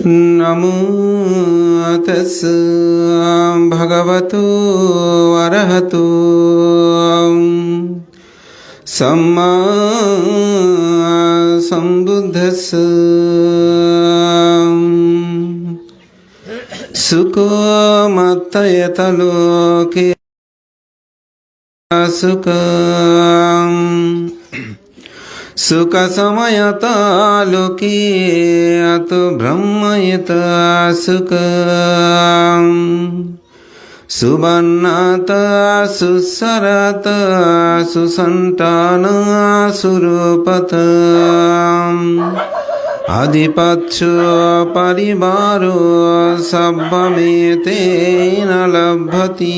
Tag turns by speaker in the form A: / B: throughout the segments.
A: नमो तस्स भगवतो अरहतो सम्मा सम्बुद्धस्स सुको मत्तयतलोके सुखसमयता लोके अतो ब्रह्मयता सुखं सुबन्नाता सुसरता सुसन्ताना सुरूपता आदिपत्सु परिवारो सब्बमेतेन लभ्यते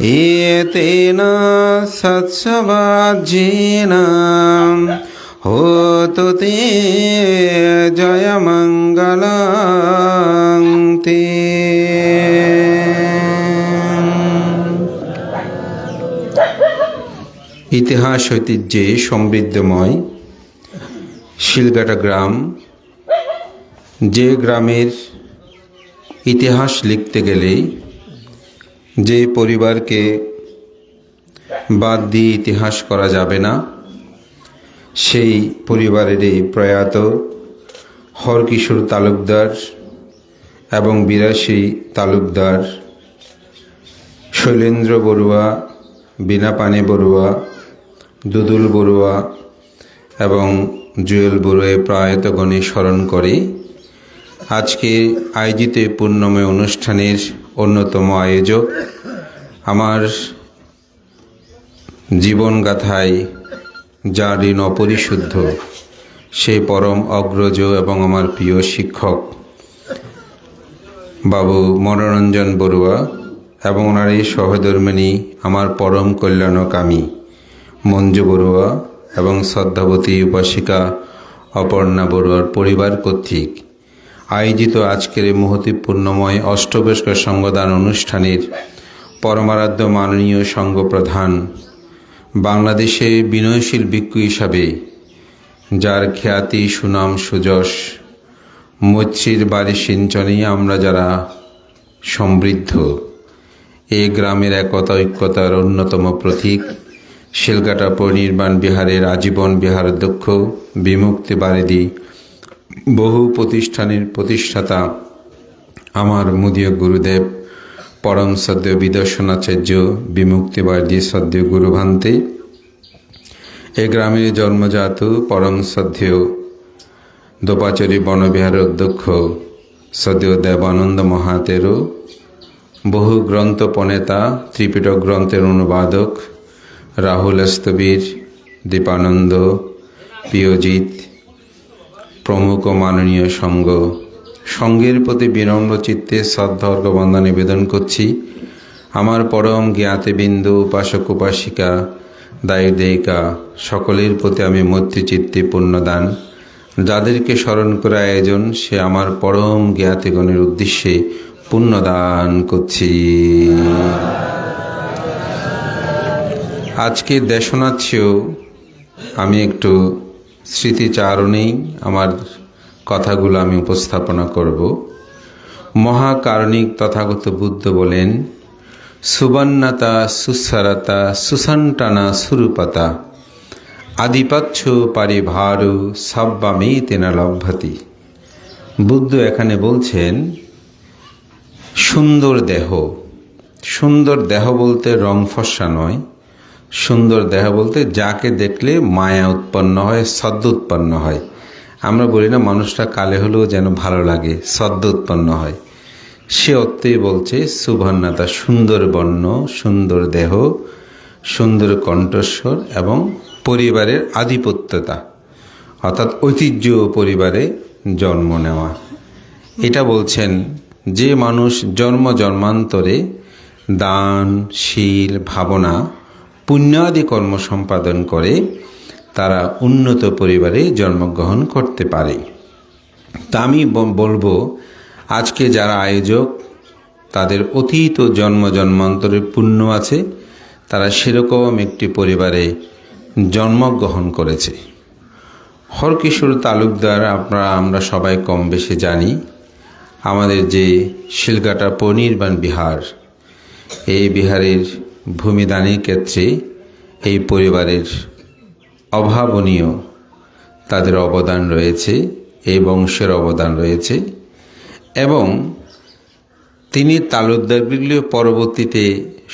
A: एतेन सत्सवाज्येन होतु ते जयमङ्गलं ते। ইতিহাস ঐতিহ্যে সমৃদ্ধময় শিলঘাটা গ্রাম, যে গ্রামের ইতিহাস লিখতে গেলে যে পরিবারকে বাদ দিয়ে ইতিহাস করা যাবে না, সেই পরিবারেরই প্রয়াত হরকিশোর তালুকদার এবং বিরাশী তালুকদার, শৈলেন্দ্র বড়ুয়া, বীণাপানি বড়ুয়া, দুদুল বড়ুয়া এবং জুয়েল বড়ুয়া প্রয়াতগণে স্মরণ করে আজকে আয়োজিত পূর্ণময় অনুষ্ঠানের অন্যতম আয়োজক, আমার জীবনগাথায় যার ঋণ অপরিশুদ্ধ, সেই পরম অগ্রজ এবং আমার প্রিয় শিক্ষক বাবু মনোরঞ্জন বড়ুয়া এবং ওনার এই সহধর্মিণী আমার পরম কল্যাণকামী মঞ্জু বড়ুয়া এবং শ্রদ্ধাবতী উপাসিকা অপর্ণা বড়ুয়ার পরিবার কর্তৃক আয়োজিত আজকের এই মহতিপূর্ণময় অষ্টবর্ষের সঙ্গদান অনুষ্ঠানের পরমারাধ্য মাননীয় সংঘপ্রধান, বাংলাদেশে বিনয়শীল ভিক্ষু হিসাবে যার খ্যাতি সুনাম সুযশ, মৈত্রীর বাড়ি সিঞ্চনে আমরা যারা সমৃদ্ধ, এই গ্রামের একতা ঐক্যতার অন্যতম প্রতীক শিলঘাটা পরিনির্বাণ বিহারের আজীবন বিহারাধ্যক্ষ বিমুক্তি বারিদি, বহু প্রতিষ্ঠানের প্রতিষ্ঠাতা আমার মুদীয় গুরুদেব পরম সদ্য বিদর্শনাচার্য বিমুক্তি বারিদি সদ্য গুরুভান্তে, এ গ্রামের জন্মজাত পরম শ্রদ্ধেয় দোপাচারী বনবিহারের অধ্যক্ষ সদ্য দেবানন্দ মহাতেরও, বহু গ্রন্থ প্রণেতা ত্রিপিটক গ্রন্থের অনুবাদক রাহুল স্থবির, দীপানন্দ, প্রিয়জিৎ প্রমুখ মাননীয় সঙ্গের প্রতি বিনম্র চিত্তে শ্রদ্ধা অর্ঘ্যবন্দনা নিবেদন করছি। আমার পরম জ্ঞাতিবৃন্দ, উপাসক উপাসিকা, দায়ী দেয়িকা সকলের প্রতি আমি মৈত্রীচিত্তে পুণ্যদান, যাদেরকে স্মরণ করে আয়োজন, সে আমার পরম জ্ঞাতিগণের উদ্দেশ্যে পুণ্যদান করছি। আজকে দেশনাথেও আমি একটু স্মৃতিচারণেই আমার কথাগুলো আমি উপস্থাপনা করব। মহাকারণিক তথাগত বুদ্ধ বলেন, সুবর্ণতা সুসারতা সুসন্টানা সুরূপতা আদিপচ্ছ পারিভারু সব্বামে তেনা লভ্যতি। বুদ্ধ এখানে বলছেন সুন্দর দেহ, সুন্দর দেহ বলতে রং ফর্সা নয়, সুন্দর দেহ বলতে যাকে দেখলে মায়া উৎপন্ন হয়, সদ্য উৎপন্ন হয়। আমরা বলি না মানুষটা কালে হলেও যেন ভালো লাগে, সদ্য উৎপন্ন হয়, সে অর্থেই বলছে সুবর্ণতা, সুন্দর বর্ণ, সুন্দর দেহ, সুন্দর কণ্ঠস্বর এবং পরিবারের আধিপত্যতা, অর্থাৎ ঐতিহ্য পরিবারে জন্ম নেওয়া। এটা বলছেন যে মানুষ জন্ম জন্মান্তরে দান, শীল, ভাবনা, পুণ্যাদি কর্ম সম্পাদন করে তারা উন্নত পরিবারে জন্মগ্রহণ করতে পারে। তা আমি বলবো আজকে যারা আয়োজক তাদের অতীত জন্ম জন্মান্তরের পুণ্য আছে, তারা সেরকম একটি পরিবারে জন্মগ্রহণ করেছে। হরকিশোর তালুকদার আমরা সবাই কম বেশি জানি। আমাদের যে শিলঘাটা পরিনির্বাণ বিহার, এই বিহারের ভূমিদানের ক্ষেত্রে এই পরিবারের অভাবনীয় তাদের অবদান রয়েছে, এই বংশের অবদান রয়েছে। এবং তিনি তালুকদারগুলো পরবর্তীতে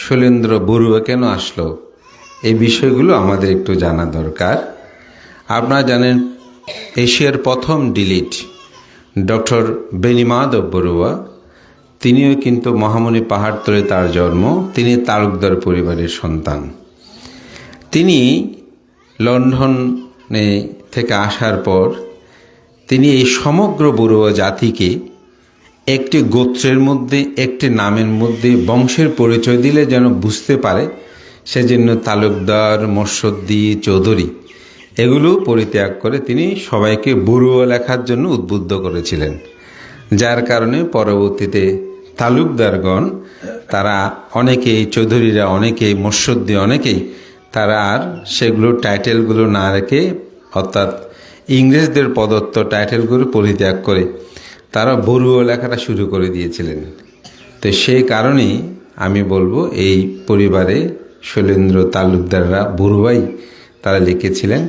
A: শৈলেন্দ্র বড়ুয়া কেন আসলো, এই বিষয়গুলো আমাদের একটু জানা দরকার। আপনারা জানেন এশিয়ার প্রথম ডিলিট ডক্টর বেণীমাধব বড়ুয়া, তিনিও কিন্তু মহামণি পাহাড়তলে তার জন্ম। তিনি তালুকদার পরিবারের সন্তান। তিনি লন্ডনে থেকে আসার পর তিনি এই সমগ্র বড়ুয়া জাতিকে একটি গোত্রের মধ্যে, একটি নামের মধ্যে বংশের পরিচয় দিলে যেন বুঝতে পারে, সেজন্য তালুকদার, মর্শদ্দি, চৌধুরী এগুলো পরিত্যাগ করে তিনি সবাইকে বড়ুয়া লেখার জন্য উদ্বুদ্ধ করেছিলেন। যার কারণে পরবর্তীতে তালুকদারগণ তারা অনেকেই, চৌধুরীরা অনেকেই, মর্শদ্দি অনেকেই, তারা আর সেগুলো টাইটেলগুলো না রেখে, অর্থাৎ ইংরেজদের প্রদত্ত টাইটেলগুলো পরিত্যাগ করে তারা বড়ুয়া লেখাটা শুরু করে দিয়েছিলেন। তো সেই কারণেই আমি বলবো এই পরিবারে শৈলেন্দ্র তালুকদাররা বড়ুয়াই তারা লিখেছিলেন।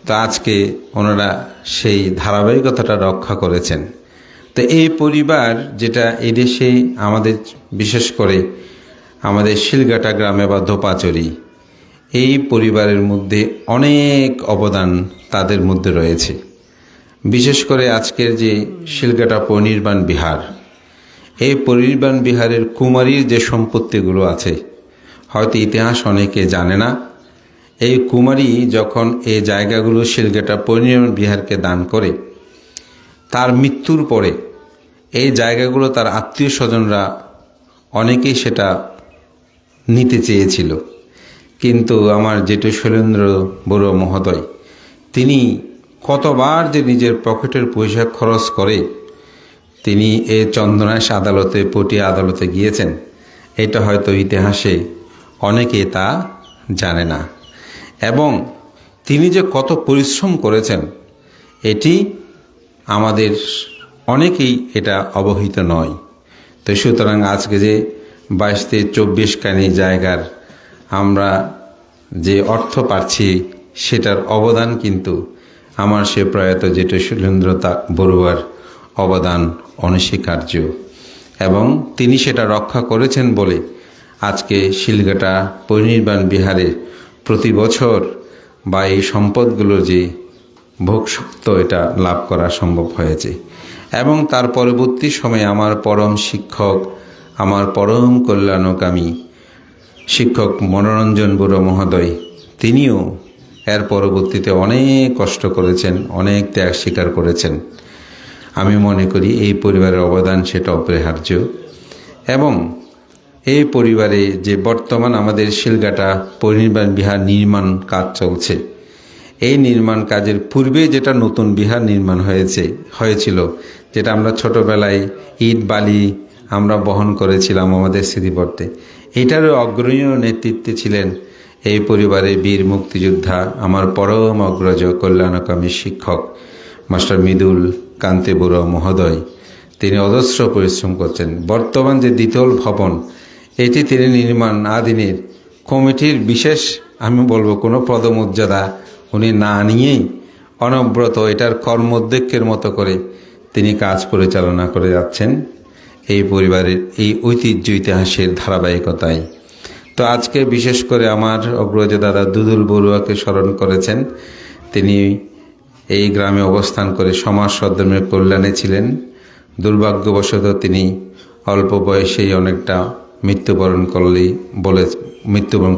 A: তো আজকে ওনারা সেই ধারাবাহিকতাটা রক্ষা করেছেন। তো এই পরিবার যেটা এদেশে আমাদের, বিশেষ করে আমাদের শিলঘাটা গ্রামে বা ধোপাচড়ি, এই পরিবারের মধ্যে অনেক অবদান তাদের মধ্যে রয়েছে। বিশেষ করে আজকের যে শিলঘাটা পরিনির্বাণ বিহার, এই পরিনির্বাণ বিহারের কুমারীর যে সম্পত্তিগুলো আছে, হয়তো ইতিহাস অনেকে জানে না। এই কুমারী যখন এই জায়গাগুলো শিলঘাটা পরিনির্বাণ বিহারকে দান করে, তার মৃত্যুর পরে এই জায়গাগুলো তার আত্মীয় স্বজনরা অনেকেই সেটা নিতে চেয়েছিল, কিন্তু আমার জেঠু শৈলেন্দ্র বড়ুয়া মহোদয় তিনি কতবার যে নিজের পকেটের পয়সা খরচ করে তিনি এই চন্দনাইশ আদালতে, পটিয়া আদালতে গিয়েছেন, এটা হয়তো ইতিহাসে অনেকে তা জানে না। এবং তিনি যে কত পরিশ্রম করেছেন এটি আমাদের অনেকেই এটা অবহিত নয়। তো সুতরাং আজকে যে 22-24 কানি জায়গার আমরা যে অর্থ পাচ্ছি, সেটার অবদান কিন্তু আমার সে প্রয়াত জেঠু শৈলেন্দ্র বড়ুয়ার অবদান অনস্বীকার্য। এবং তিনি সেটা রক্ষা করেছেন বলে আজকে শিলঘাটা পরিনির্বাণ বিহারে প্রতি বছর বা এই সম্পদগুলো যে ভোগসুক্ত, এটা লাভ করা সম্ভব হয়েছে। এবং তার পরবর্তী সময়ে আমার পরম শিক্ষক, আমার পরম কল্যাণকামী শিক্ষক মনোরঞ্জন বড়ুয়া মহোদয়, তিনিও এর পরবর্তীতে অনেক কষ্ট করেছেন, অনেক ত্যাগ স্বীকার করেছেন। আমি মনে করি এই পরিবারের অবদান সেটা অপরিহার্য। এবং এই পরিবারে যে বর্তমান আমাদের শিলঘাটা পরিনির্বাণ বিহার নির্মাণ কাজ চলছে, এই নির্মাণ কাজের পূর্বে যেটা নতুন বিহার নির্মাণ হয়েছিল, যেটা আমরা ছোটোবেলায় ইট বালি আমরা বহন করেছিলাম আমাদের স্মৃতিপটে, এটারও অগ্রণীয় নেতৃত্বে ছিলেন এই পরিবারের বীর মুক্তিযোদ্ধা, আমার পরম অগ্রজ কল্যাণকামী শিক্ষক মাস্টার মৃদুল কান্তি বড়ুয়া মহোদয়। তিনি অজস্র পরিশ্রম করছেন। বর্তমান যে দ্বিতল ভবন, এটি তিনি নির্মাণ আদিনের কমিটির বিশেষ, আমি বলবো, কোনো পদমর্যাদা উনি না নিয়েই অনবরত এটার কর্মোদ্যোগের মতো করে তিনি কাজ পরিচালনা করে যাচ্ছেন এই পরিবারের এই ঐতিহ্য ইতিহাসের ধারাবাহিকতায়। তো আজকে বিশেষ করে আমার অগ্রজ দাদা দুদুল বড়ুয়াকে স্মরণ করেছেন। তিনি এই গ্রামে অবস্থান করে সমাজ সদ্ধর্মের কল্যাণে ছিলেন। দুর্ভাগ্যবশত তিনি অল্প বয়সেই অনেকটা মৃত্যুবরণ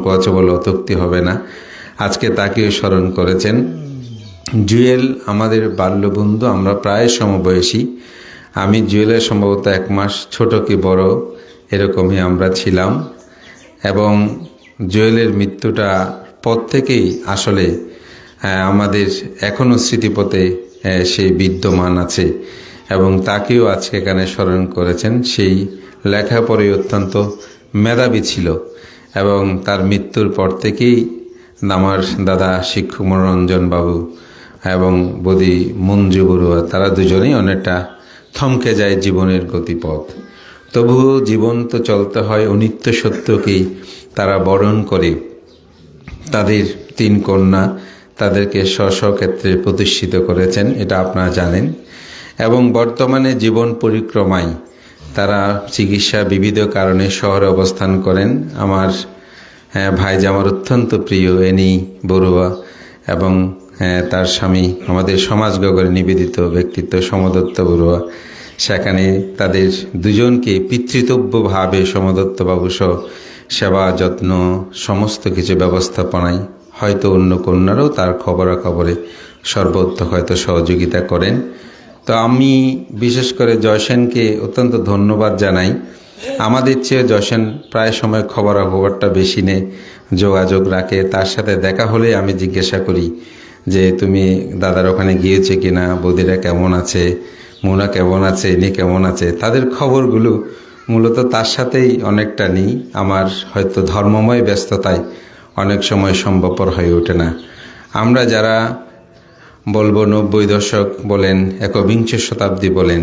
A: করেছে বলে অত্যুক্তি হবে না। আজকে তাকেও স্মরণ করেছেন। জুয়েল আমাদের বাল্যবন্ধু, আমরা প্রায় সমবয়সী। আমি জুয়েলের সম্ভবত 1 মাস ছোট কি বড় এরকমই আমরা ছিলাম। এবং জুয়েলের মৃত্যুটা পর থেকেই আসলে আমাদের এখনও স্মৃতিপথে সেই বিদ্যমান আছে। এবং তাকেও আজকে এখানে স্মরণ করেছেন। সেই লেখাপড়ায় অত্যন্ত মেধাবী ছিল এবং তার মৃত্যুর পর থেকেই আমার দাদা শিক্ষক মনোরঞ্জন বাবু এবং বদি মঞ্জু বড়ুয়া, তারা দুজনেই অনেকটা থমকে যায় জীবনের গতিপথ। তবুও জীবন তো চলতে হয়, অনিত্য সত্যকেই তারা বরণ করে তাদের 3 কন্যা তাদেরকে স্ব ক্ষেত্রে প্রতিষ্ঠিত করেছেন, এটা আপনারা জানেন। এবং বর্তমানে জীবন পরিক্রমায় তারা চিকিৎসা বিবিধ কারণে শহরে অবস্থান করেন। আমার ভাই যে আমার অত্যন্ত প্রিয় এনি বড়ুয়া এবং তার স্বামী আমাদের সমাজ গগনে নিবেদিত ব্যক্তিত্ব সমদত্ত বড়ুয়া, সেখানে তাদের দুজনকে পিতৃতব্যভাবে সমদত্তবাবু সহ সেবা যত্ন সমস্ত কিছু ব্যবস্থাপনায় হয়তো অন্য কন্যারাও তার খবরাখবরে সর্বত্র হয়তো সহযোগিতা করেন। তো আমি বিশেষ করে জয়সেনকে অত্যন্ত ধন্যবাদ জানাই। আমাদের চেয়ে জয়সেন প্রায় সময় খবরাখবরটা বেশি নেয়, যোগাযোগ রাখে। তার সাথে দেখা হলে আমি জিজ্ঞাসা করি যে তুমি দাদার ওখানে গিয়েছে কিনা, বৌদিরা কেমন আছে, মুনা কেমন আছে, ইনি কেমন আছে। তাদের খবরগুলো মূলত তার সাথেই অনেকটা নিই। আমার হয়তো ধর্মময় ব্যস্ততায় অনেক সময় সম্ভবপর হয়ে ওঠে না। আমরা যারা বলবো 90 দশক বলেন, 21 শতাব্দী বলেন,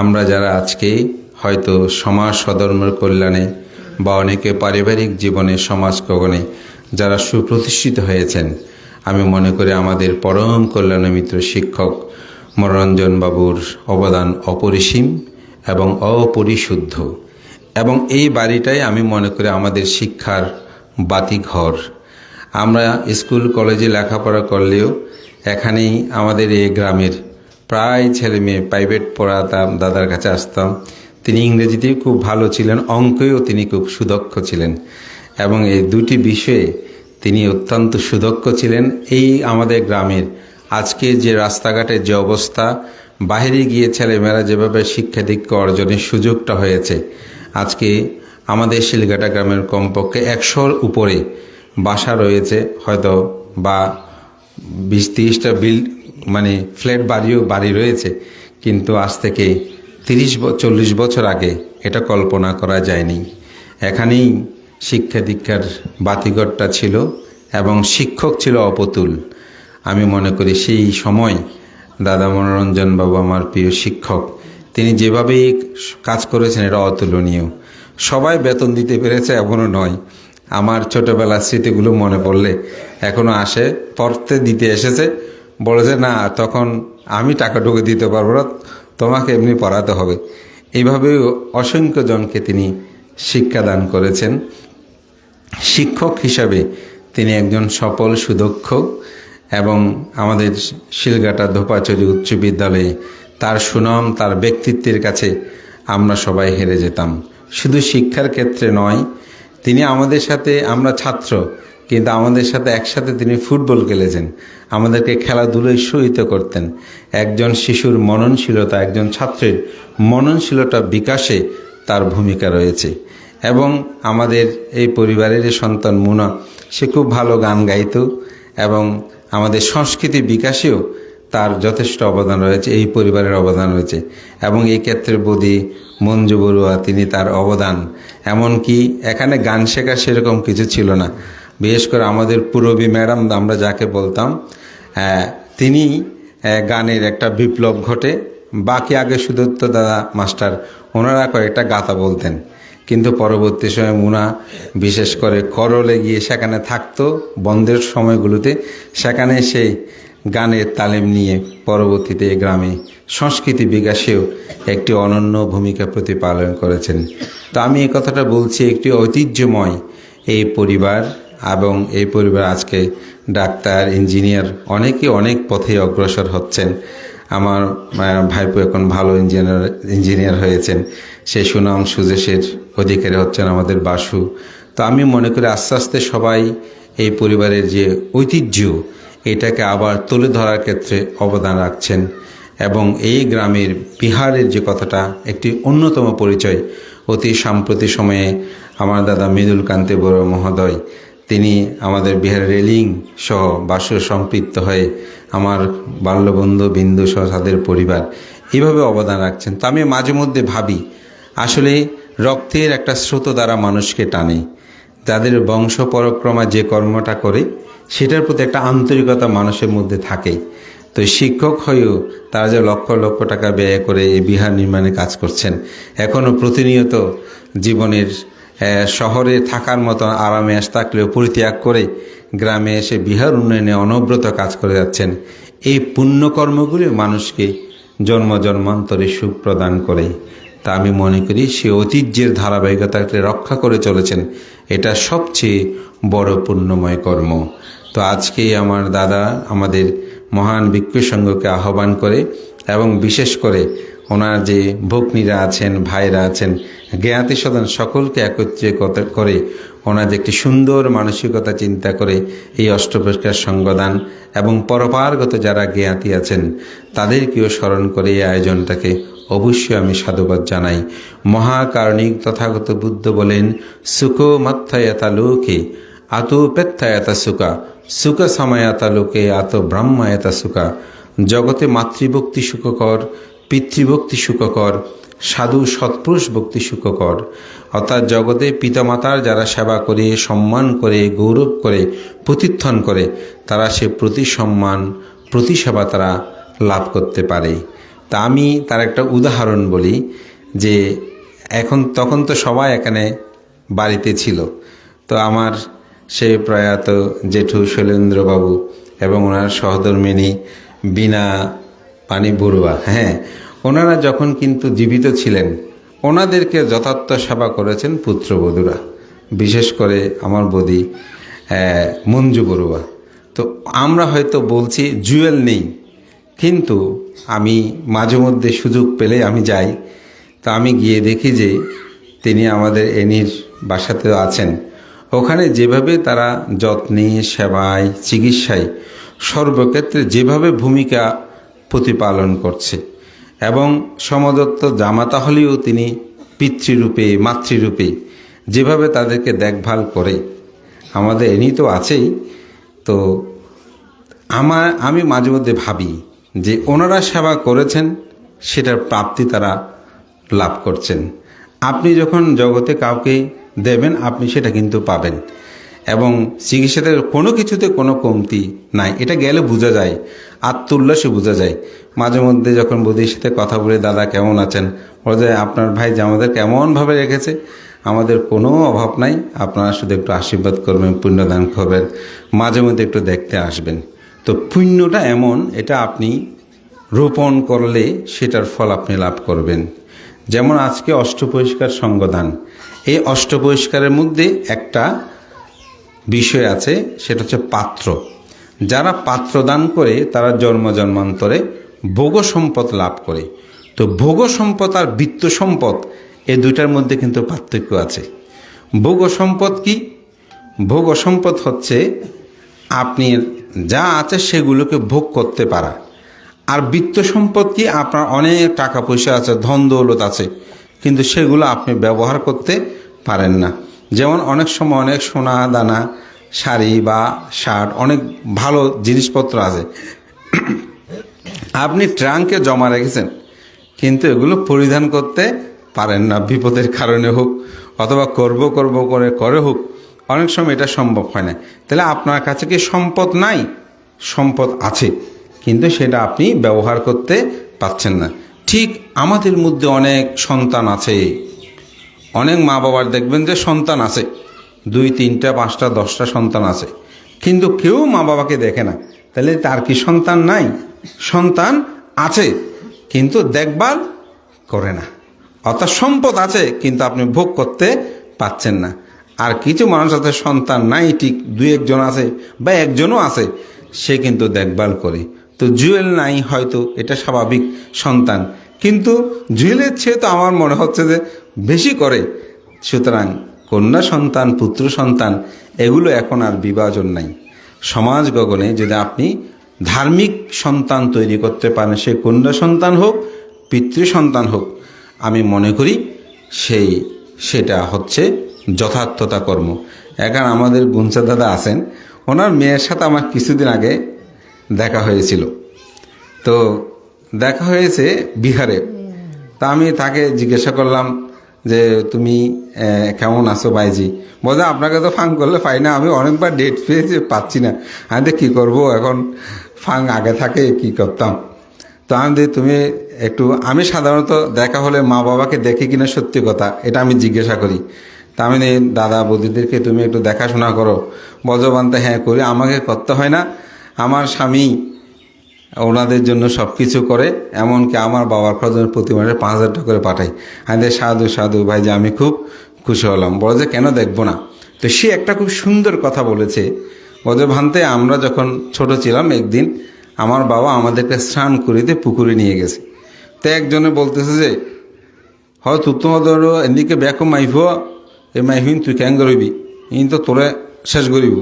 A: আমরা যারা আজকে হয়তো সমাজ সধর্মের কল্যাণে বা অনেকে পারিবারিক জীবনে সমাজ গগনে যারা সুপ্রতিষ্ঠিত হয়েছেন, আমি মনে করি আমাদের পরম কল্যাণ মিত্র শিক্ষক মনোরঞ্জন বাবুর অবদান অপরিসীম এবং অপরিশুদ্ধ। এবং এই বাড়িটাই আমি মনে করি আমাদের শিক্ষার বাতিঘর। আমরা স্কুল কলেজে লেখাপড়া করলেও এখানেই আমাদের এই গ্রামের প্রায় ছেলে মেয়ে প্রাইভেট পড়াতাম, দাদার কাছে আসতাম। তিনি ইংরেজিতেও খুব ভালো ছিলেন, অঙ্কেও তিনি খুব সুদক্ষ ছিলেন এবং এই দুটি বিষয়ে তিনি অত্যন্ত সুদক্ষ ছিলেন। এই আমাদের গ্রামের আজকে যে রাস্তাঘাটের যে অবস্থা, বাইরে গিয়ে ছেলেমেয়েরা যেভাবে শিক্ষা দীক্ষা অর্জনের সুযোগটা হয়েছে, আজকে আমাদের শিলঘাটা গ্রামের কমপক্ষে 100-র উপরে বাসা রয়েছে হয়তো, বা 20-30টা ফ্ল্যাট বাড়ি রয়েছে। কিন্তু আজ থেকে 30-40 বছর আগে এটা কল্পনা করা যায়নি। এখানেই শিক্ষা দীক্ষার বাতিঘরটা ছিল এবং শিক্ষক ছিল অপতুল। আমি মনে করি সেই সময় দাদা মনোরঞ্জন বাবু আমার প্রিয় শিক্ষক, তিনি যেভাবে কাজ করেছেন এটা অতুলনীয়। সবাই বেতন দিতে পেরেছে এমনও নয়। আমার ছোটোবেলার স্মৃতিগুলো মনে পড়লে এখনও আসে। পড়তে দিতে এসেছে, বলেছে না তখন আমি টাকাটুকু দিতে পারবো না, তোমাকে এমনি পড়াতে হবে। এইভাবেও অসংখ্য জনকে তিনি শিক্ষাদান করেছেন। শিক্ষক হিসাবে তিনি একজন সফল সুদক্ষ এবং আমাদের শিলঘাটা ধোপাচড়ি উচ্চ বিদ্যালয়ে তার সুনাম, তার ব্যক্তিত্বের কাছে আমরা সবাই হেরে যেতাম। শুধু শিক্ষার ক্ষেত্রে নয়, তিনি আমাদের সাথে, আমরা ছাত্র কিন্তু আমাদের সাথে একসাথে তিনি ফুটবল খেলেছেন, আমাদেরকে খেলাধুলোয় সহিত করতেন। একজন শিশুর মননশীলতা, একজন ছাত্রের মননশীলতা বিকাশে তার ভূমিকা রয়েছে। এবং আমাদের এই পরিবারের সন্তান মুনা, সে খুব ভালো গান গাইত এবং আমাদের সংস্কৃতি বিকাশেও তার যথেষ্ট অবদান রয়েছে, এই পরিবারের অবদান রয়েছে। এবং এই ক্ষেত্রে বৌদি মঞ্জু বড়ুয়া, তিনি তার অবদান, এমনকি এখানে গান শেখা সেরকম কিছু ছিল না। বিশেষ করে আমাদের পুরবী ম্যাডাম আমরা যাকে বলতাম, তিনি গানের একটা বিপ্লব ঘটে। বাকি আগে সুদত্ত দাদা মাস্টার ওনারা কয়েকটা গাথা বলতেন, কিন্তু পরবর্তী সময় মুনা বিশেষ করে করলে গিয়ে সেখানে থাকতো বন্ধের সময়গুলোতে, সেখানে সেই গানের তালিম নিয়ে পরবর্তীতে গ্রামে সংস্কৃতি বিকাশেও একটি অনন্য ভূমিকা প্রতিপালন করেছেন। তো আমি এই কথাটা বলছি, একটি ঐতিহ্যময় এই পরিবার এবং এই পরিবার আজকে ডাক্তার, ইঞ্জিনিয়ার, অনেকে অনেক পথে অগ্রসর হচ্ছেন। আমার ভাইপো এখন ভালো ইঞ্জিনিয়ার হয়েছেন, সেই সুনাম সুযশের অধিকারী হচ্ছেন আমাদের বাসু। তো আমি মনে করি আস্তে আস্তে সবাই এই পরিবারের যে ঐতিহ্য, এটাকে আবার তুলে ধরার ক্ষেত্রে অবদান রাখছেন। এবং এই গ্রামের বিহারের যে কথাটা, একটি অন্যতম পরিচয়। অতি সাম্প্রতিক সময়ে আমার দাদা মৃদুল কান্তি বড়ুয়া মহোদয়, তিনি আমাদের বিহারের রেলিং সহ বাসু সম্পৃক্ত হয়ে আমার বাল্যবন্ধু বিন্দু সহ তাদের পরিবার এইভাবে অবদান রাখছেন। তো আমি মাঝে মধ্যে ভাবি, আসলে রক্তের একটা স্রোত দ্বারা মানুষকে টানে। তাদের বংশ পরক্রমা যে কর্মটা করে সেটার প্রতি একটা আন্তরিকতা মানুষের মধ্যে থাকে। তো শিক্ষক হয়েও তারা যে লক্ষ লক্ষ টাকা ব্যয় করে এই বিহার নির্মাণে কাজ করছেন, এখনও প্রতিনিয়ত জীবনের শহরে থাকার মতো আরামে থাকলেও পরিত্যাগ করে গ্রামে এসে বিহার উন্নয়নে অনবরত কাজ করে যাচ্ছেন। এই পুণ্যকর্মগুলি মানুষকে জন্ম জন্মান্তরে সুখ প্রদান করে। তা আমি মনে করি সে ঐতিহ্যের ধারাবাহিকতাকে রক্ষা করে চলেছেন, এটা সবচেয়ে বড় পুণ্যময় কর্ম। তো আজকে আমার দাদা আমাদের মহান ভিক্ষু সংঘকে আহ্বান করে এবং বিশেষ করে ওনার যে ভগ্নীরা আছেন, ভাইরা আছেন, জ্ঞাতি সদন সকলকে একত্রিত করে ওনাদের একটি সুন্দর মানসিকতা চিন্তা করে এই অষ্টপুরস্কার সঙ্গদান এবং পরপারগত যারা জ্ঞাতি আছেন তাদেরকেও স্মরণ করে এই আয়োজনটাকে অবশ্যই আমি সাধুবাদ জানাই। মহাকারণিক তথাগত বুদ্ধ বলেন, সুখ মাত্থায়তা লোকে আতো পেত্থায়তা সুখা, সুখ সমায়াতা লোকে আতো ব্রহ্মায়তা সুখা। জগতে মাতৃভক্তি সুখকর, পিতৃভক্তি সুখকর, সাধু সৎপুরুষ ভক্তি সুখকর। অর্থাৎ জগতে পিতামাতার যারা সেবা করে, সম্মান করে, গৌরব করে, প্রতিথন করে, তারা সে প্রতি সম্মান, প্রতি সেবা তারা লাভ করতে পারে। তা আমি তার একটা উদাহরণ বলি যে তখন তো সবাই এখানে বাড়িতে ছিল। তো আমার সে প্রয়াত জেঠু শৈলেন্দ্রবাবু এবং ওনার সহধর্মিণী বিনা পানি বড়ুয়া, ওনারা যখন কিন্তু জীবিত ছিলেন ওনাদেরকে যথার্থ সেবা করেছেন পুত্রবধূরা, বিশেষ করে আমার বৌদি মঞ্জু বড়ুয়া। তো আমরা হয়তো বলছি জুয়েল নেই, কিন্তু আমি মাঝে মধ্যে সুযোগ পেলে আমি যাই। তো আমি গিয়ে দেখি যে তিনি আমাদের এনির বাসাতেও আছেন। ওখানে যেভাবে তারা যত্নে, সেবায়, চিকিৎসায়, সর্বক্ষেত্রে যেভাবে ভূমিকা প্রতিপালন করছে এবং সমদত্ত জামাতা হলেও তিনি পিতৃরূপে, মাতৃরূপে যেভাবে তাদেরকে দেখভাল করে, আমাদের এনি তো আছেই। তো আমি মাঝে মধ্যে ভাবি যে ওনারা সেবা করেছেন সেটার প্রাপ্তি তারা লাভ করছেন। আপনি যখন জগতে কাউকে দেবেন আপনি সেটা কিন্তু পাবেন, এবং চিকিৎসাতে কোনো কিছুতে কোনো কমতি নাই, এটা গেলে বোঝা যায়, আত্মোল্লাসে বোঝা যায়। মাঝে মধ্যে যখন বৌদির সাথে কথা বলে, দাদা কেমন আছেন, বলা যায় আপনার ভাই যে আমাদের কেমনভাবে রেখেছে, আমাদের কোনো অভাব নাই, আপনারা শুধু একটু আশীর্বাদ করবেন, পুণ্যদান করবেন, মাঝে মধ্যে একটু দেখতে আসবেন। তো পুণ্যটা এমন, এটা আপনি রোপণ করলে সেটার ফল আপনি লাভ করবেন। যেমন আজকে অষ্টপরিষ্কার সঙ্গদান, এই অষ্টপরিষ্কারের মধ্যে একটা বিষয় আছে, সেটা হচ্ছে পাত্র। যারা পাত্র দান করে তারা জন্ম জন্মান্তরে ভোগ সম্পদ লাভ করে। তো ভোগ সম্পদ আর বিত্ত সম্পদ এই দুইটার মধ্যে কিন্তু পার্থক্য আছে। ভোগ সম্পদ কি? ভোগ সম্পদ হচ্ছে আপনি যা আছে সেগুলোকে ভোগ করতে পারা। আর বিত্ত সম্পদ কি? আপনার অনেক টাকা পয়সা আছে, ধন দৌলত আছে, কিন্তু সেগুলো আপনি ব্যবহার করতে পারেন না। যেমন অনেক সময় অনেক সোনা দানা, শাড়ি বা শার্ট, অনেক ভালো জিনিসপত্র আছে, আপনি ট্রাঙ্কে জমা রেখেছেন, কিন্তু এগুলো পরিধান করতে পারেন না, বিপদের কারণে হোক অথবা করব করে হোক, অনেক সময় এটা সম্ভব হয় না। তাহলে আপনার কাছে কি সম্পদ নাই? সম্পদ আছে, কিন্তু সেটা আপনি ব্যবহার করতে পারছেন না। ঠিক আমাদের মধ্যে অনেক সন্তান আছে, অনেক মা বাবার দেখবেন যে সন্তান আছে, 2, 3, 5, 10টা সন্তান আছে, কিন্তু কেউ মা বাবাকে দেখে না। তাহলে তার কি সন্তান নাই? সন্তান আছে, কিন্তু দেখভাল করে না। অর্থাৎ সম্পদ আছে, কিন্তু আপনি ভোগ করতে পাচ্ছেন না। আর কিছু মানুষ আছে সন্তান নাই, ঠিক 2-1 জন আছে বা একজনও আছে, সে কিন্তু দেখভাল করে। তো জুয়েল নাই হয়তো, এটা স্বাভাবিক, সন্তান, কিন্তু জুয়েলের চেয়ে তো আমার মনে হচ্ছে যে বেশি করে। সুতরাং কন্যা সন্তান, পুত্র সন্তান, এগুলো এখন আর বিভাজন নাই। সমাজ গগনে যদি আপনি ধার্মিক সন্তান তৈরি করতে পারেন, সে কন্যা সন্তান হোক, পিতৃ সন্তান হোক, আমি মনে করি সেটা হচ্ছে যথার্থতা কর্ম। এখন আমাদের গুনসা দাদা আছেন, ওনার মেয়ের সাথে আমার কিছুদিন আগে দেখা হয়েছিল। তো দেখা হয়েছে বিহারে। তা আমি তাকে জিজ্ঞাসা করলাম যে তুমি কেমন আছো ভাইজি? বলে আপনাকে তো ফান করলে পাই না, আমি অনেকবার ডেট পেয়েছি, পাচ্ছি না। আমি তো কী করবো, এখন ফাং আগে থাকে কি করতাম। তো আমি তুমি একটু, আমি সাধারণত দেখা হলে মা বাবাকে দেখি কিনা সত্যি কথা এটা আমি জিজ্ঞাসা করি। তা আমি দাদা বৌদিদেরকে তুমি একটু দেখাশোনা করো, বজবান্তে হ্যাঁ করি, আমাকে করতে হয় না, আমার স্বামী ওনাদের জন্য সব কিছু করে, এমনকি আমার বাবার খরচের প্রতি মাসে 5,000 টাকা করে পাঠাই। আমি সাধু সাধু ভাই, যে আমি খুব খুশি হলাম। বলে যে কেন দেখবো না। তো সে একটা খুব সুন্দর কথা বলেছে। বলে ভান্তে আমরা যখন ছোট ছিলাম একদিন আমার বাবা আমাদেরকে স্নান করিতে পুকুরে নিয়ে গেছে। তো একজনে বলতেছে যে হয়তো তোমাদের এদিকে ব্যাকো মাইফ এই মাইফিন তুই কেন করবি, ইন তো তোরে শেষ করিব।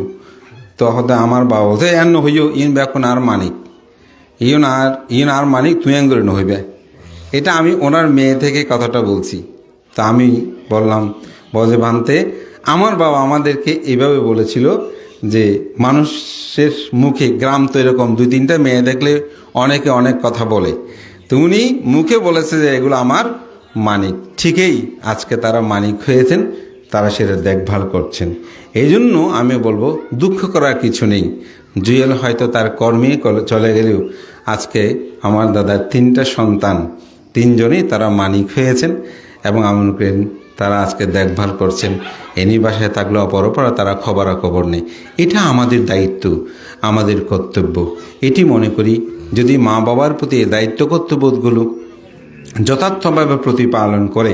A: তো হতে আমার বাবা বলছে এন হইও ইন ব্যাকন আর মানিক, ইন আর মানিক তুই এন করে নহইবে। এটা আমি ওনার মেয়ে থেকে কথাটা বলছি। তা আমি বললাম বজে ভান্তে আমার বাবা আমাদেরকে এইভাবে বলেছিল যে মানুষের মুখে, গ্রাম তো এরকম 2-3টা মেয়ে দেখলে অনেকে অনেক কথা বলে, তো উনি মুখে বলেছে যে এগুলো আমার মানিক। ঠিকই আজকে তারা মানিক হয়েছেন, তারা সেটা দেখভাল করছেন। এই জন্য আমি বলবো দুঃখ করার কিছু নেই। জুয়েল হয়তো তার কর্মে চলে গেলেও আজকে আমার দাদার 3টা সন্তান, 3জনই তারা মানিক হয়েছেন এবং এমন করেন তারা আজকে দেখভাল করছেন। এনি বাসায় থাকলে অপরপরা তারা খবরাখবর নেই। এটা আমাদের দায়িত্ব, আমাদের কর্তব্য। এটি মনে করি যদি মা বাবার প্রতি দায়িত্ব কর্তব্যগুলো যথার্থভাবে প্রতিপালন করে,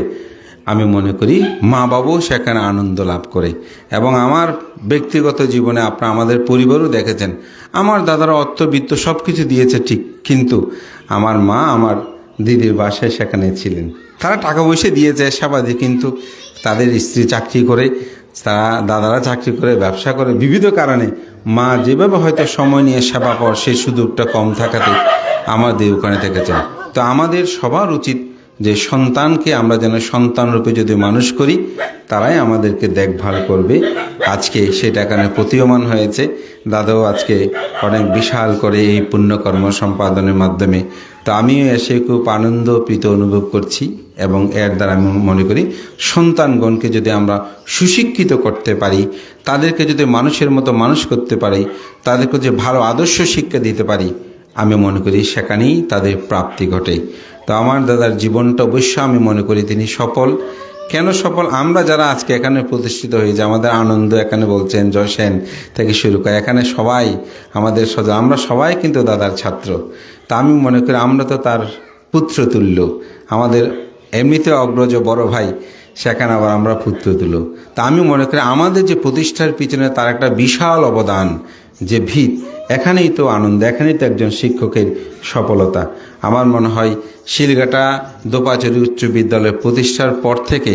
A: আমি মনে করি মা বাবাও সেখানে আনন্দ লাভ করে। এবং আমার ব্যক্তিগত জীবনে আপনারা আমাদের পরিবারও দেখেছেন, আমার দাদারা অর্থবিত্ত সব কিছু দিয়েছে ঠিক, কিন্তু আমার মা আমার দিদির বাসায় সেখানে ছিলেন। তারা টাকা পয়সা দিয়েছে সেবা দিয়ে, কিন্তু তাদের স্ত্রী চাকরি করে, তারা দাদারা চাকরি করে, ব্যবসা করে, বিবিধ কারণে মা যেভাবে হয়তো সময় নিয়ে সেবা পাওয়ার সেই সুযোগটা কম থাকাতে আমাদের ওখানে থেকেছেন। তো আমাদের সবার উচিত যে সন্তানকে আমরা যেন সন্তান রূপে যদি মানুষ করি, তারাই আমাদেরকে দেখভাল করবে। আজকে সেটা এখানে প্রতীয়মান হয়েছে। দাদাও আজকে অনেক বিশাল করে এই পুণ্যকর্ম সম্পাদনের মাধ্যমে। তো আমিও এসে খুব আনন্দপ্রীত অনুভব করছি এবং এর দ্বারা আমি মনে করি সন্তানগণকে যদি আমরা সুশিক্ষিত করতে পারি, তাদেরকে যদি মানুষের মতো মানুষ করতে পারি, তাদেরকে যে ভালো আদর্শ শিক্ষা দিতে পারি, আমি মনে করি সেখানেই তাদের প্রাপ্তি ঘটে। তো আমার দাদার জীবনটা অবশ্য আমি মনে করি তিনি সফল। কেন সফল? আমরা যারা আজকে এখানে প্রতিষ্ঠিত হয়েছে, আমাদের আনন্দ এখানে বলছেন জয় সেন থেকে শুরু করে এখানে সবাই আমাদের আমরা সবাই কিন্তু দাদার ছাত্র। তা আমি মনে করি আমরা তো তার পুত্রতুল্য, আমাদের এমনিতে অগ্রজ বড় ভাই, সেখানে আবার আমরা পুত্রতুল্য। তা আমি মনে করি আমাদের যে প্রতিষ্ঠার পিছনে তার একটা বিশাল অবদান, যে ভিত, এখানেই তো আনন্দ, এখানেই তো একজন শিক্ষকের সফলতা। আমার মনে হয় শিলঘাটা দোপাচারী উচ্চ বিদ্যালয় প্রতিষ্ঠার পর থেকে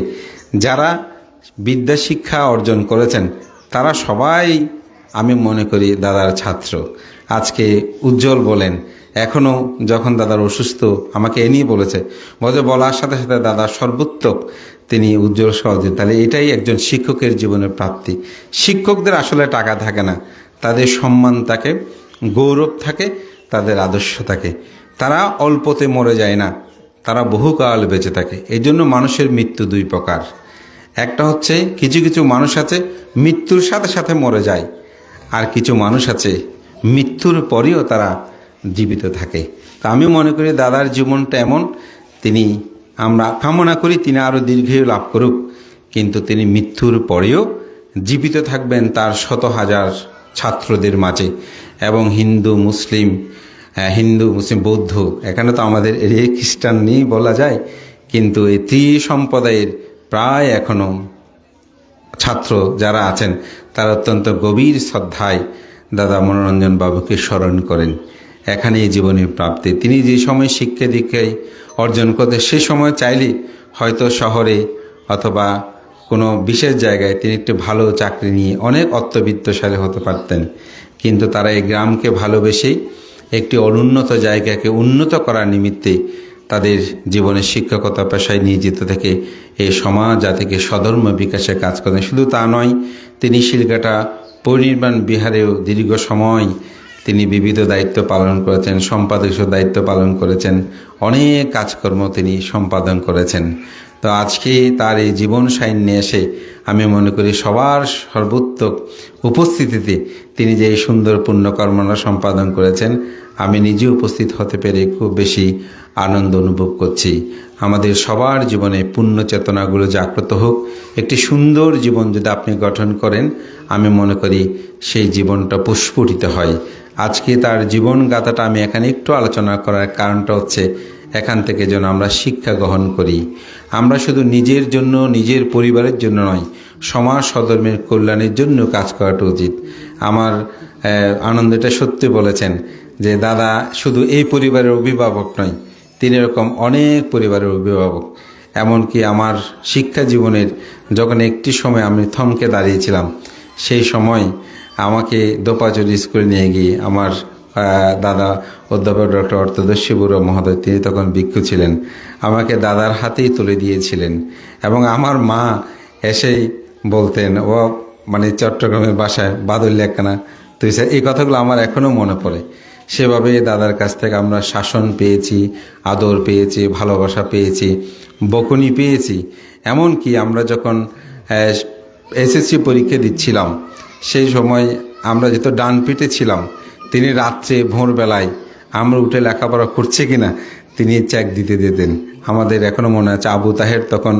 A: যারা বিদ্যা শিক্ষা অর্জন করেছেন তারা সবাই আমি মনে করি দাদার ছাত্র। আজকে উজ্জ্বল বলেন, এখনও যখন দাদার অসুস্থ আমাকে এ নিয়ে বলেছে, বলার সাথে সাথে দাদা সর্বোত্তক তিনি উজ্জ্বল সহজে। তাহলে এটাই একজন শিক্ষকের জীবনের প্রাপ্তি। শিক্ষকদের আসলে টাকা থাকে না, তাদের সম্মান থাকে, গৌরব থাকে, তাদের আদর্শ থাকে। তারা অল্পতে মরে যায় না, তারা বহুকাল বেঁচে থাকে। এই জন্য মানুষের মৃত্যু 2 প্রকার। একটা হচ্ছে কিছু কিছু মানুষ আছে মৃত্যুর সাথে সাথে মরে যায়, আর কিছু মানুষ আছে মৃত্যুর পরেও তারা জীবিত থাকে। তো আমি মনে করি দাদার জীবনটা এমন, তিনি আমরা কামনা করি তিনি আরও দীর্ঘায়ু লাভ করুক, কিন্তু তিনি মৃত্যুর পরেও জীবিত থাকবেন তার শত হাজার ছাত্রদের মাঝে। এবং হিন্দু মুসলিম বৌদ্ধ, এখানে তো আমাদের এই খ্রিস্টান নেই বলা যায়, কিন্তু এই ত্রিসম্প্রদায়ের প্রায় এখনও ছাত্র যারা আছেন তারা অত্যন্ত গভীর শ্রদ্ধায় দাদা মনোরঞ্জন বাবুকে স্মরণ করেন। এখানে এই জীবনের প্রাপ্তি, তিনি যে সময় শিক্ষা দীক্ষায় অর্জন করতে, সে সময় চাইলে হয়তো শহরে অথবা কোনো বিশেষ জায়গায় তিনি একটু ভালো চাকরি নিয়ে অনেক অর্থবিত্তশালী হতে পারতেন, কিন্তু তারা এই গ্রামকে ভালোবেসেই একটি অনুন্নত জায়গাকে উন্নত করার নিমিত্তে তাদের জীবনের শিক্ষকতা পেশায় নিয়োজিত থেকে এই সমাজ জাতিকে স্বধর্ম বিকাশে কাজ করেন। শুধু তা নয়, তিনি শিলঘাটা পরিনির্বাণ বিহারেও দীর্ঘ সময় তিনি বিবিধ দায়িত্ব পালন করেছেন, সম্পাদকীয় দায়িত্ব পালন করেছেন, অনেক কাজকর্ম তিনি সম্পাদন করেছেন। তো আজকে তার এই জীবন সাইন্যে এসে আমি মনে করি সবার সর্বোত্তক উপস্থিতিতে তিনি যে এই সুন্দর পুণ্যকর্মনা সম্পাদন করেছেন, আমি নিজে উপস্থিত হতে পেরে খুব বেশি আনন্দ অনুভব করছি। আমাদের সবার জীবনে পুণ্য চেতনাগুলো জাগ্রত হোক। একটি সুন্দর জীবন যদি আপনি গঠন করেন, আমি মনে করি সেই জীবনটা প্রস্ফুটিত হয়। আজকে তার জীবন গাথাটা আমি এখানে একটু আলোচনা করার কারণটা হচ্ছে, এখান থেকে যেন আমরা শিক্ষা গ্রহণ করি। আমরা শুধু নিজের জন্য, নিজের পরিবারের জন্য নয়, সমাজ সধর্মের কল্যাণের জন্য কাজ করাটা উচিত। আমার আনন্দ এটা সত্যি বলেছেন যে দাদা শুধু এই পরিবারের অভিভাবক নয়, তিনি এরকম অনেক পরিবারের অভিভাবক। এমনকি আমার শিক্ষা জীবনের যখন একটি সময় আমি থমকে দাঁড়িয়েছিলাম, সেই সময় আমাকে দোপাচুরি স্কুলে নিয়ে গিয়ে আমার দাদা অধ্যাপক ডক্টর অর্থদর্শী বড়ুয়া মহোদয়, তিনি তখন ভিক্ষু ছিলেন, আমাকে দাদার হাতেই তুলে দিয়েছিলেন। এবং আমার মা এসেই বলতেন, ও মানে চট্টগ্রামের বাসায় বাদুল্য একখানা তুই, এই কথাগুলো আমার এখনও মনে পড়ে। সেভাবে দাদার কাছ থেকে আমরা শাসন পেয়েছি, আদর পেয়েছি, ভালোবাসা পেয়েছি, বকুনি পেয়েছি। এমনকি আমরা যখন এসএসসি পরীক্ষা দিচ্ছিলাম, সেই সময় আমরা যেহেতু ডান পিঠে ছিলাম, তিনি রাত্রে ভোরবেলায় আমরা উঠে লেখাপড়া করছে কিনা তিনি চেক দিতে দিতেন। আমাদের এখনও মনে আছে, আবু তাহের তখন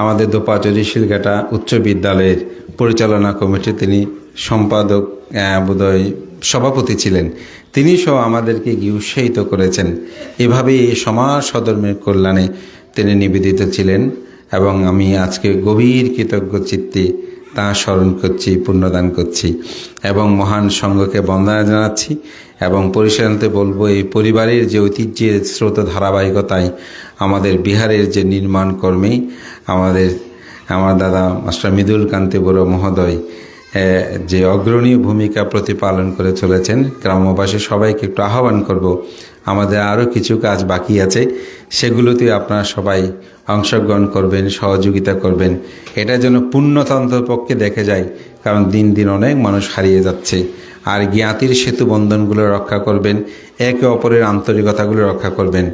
A: আমাদের দোপাচুরি শিলঘাটা উচ্চ বিদ্যালয়ের পরিচালনা কমিটির তিনি সম্পাদক, বোধহয় সভাপতি ছিলেন। তিনি সহ আমাদেরকে গিয়ে উৎসাহিত করেছেন। এভাবেই এই সমাজ সধর্মের কল্যাণে তিনি নিবেদিত ছিলেন। এবং আমি আজকে গভীর কৃতজ্ঞ চিত্তে তা স্মরণ করছি, পুণ্যদান করছি এবং মহান সঙ্ঘকে বন্দনা জানাচ্ছি। এবং পরিশেষে বলবো, এই পরিবারের যে ঐতিহ্যের স্রোত ধারাবাহিকতায় আমাদের বিহারের যে নির্মাণ কর্মে আমার দাদা মাস্টার মৃদুল কান্তি বড়ুয়া মহোদয় যে অগ্রণী ভূমিকা প্রতিপালন করে চলেছেন, গ্রামবাসী সবাইকে একটু আহ্বান করব, আমাদের আরও কিছু কাজ বাকি আছে, সেগুলোতে আপনারা সবাই অংশগ্রহণ করবেন, সহযোগিতা করবেন। এটা যেন পুণ্যতন্ত্রের পক্ষে দেখে যায়, কারণ দিন দিন অনেক মানুষ হারিয়ে যাচ্ছে। আর জ্ঞাতির সেতু বন্ধনগুলো রক্ষা করবেন, একে অপরের আন্তরিকতাগুলো রক্ষা করবেন,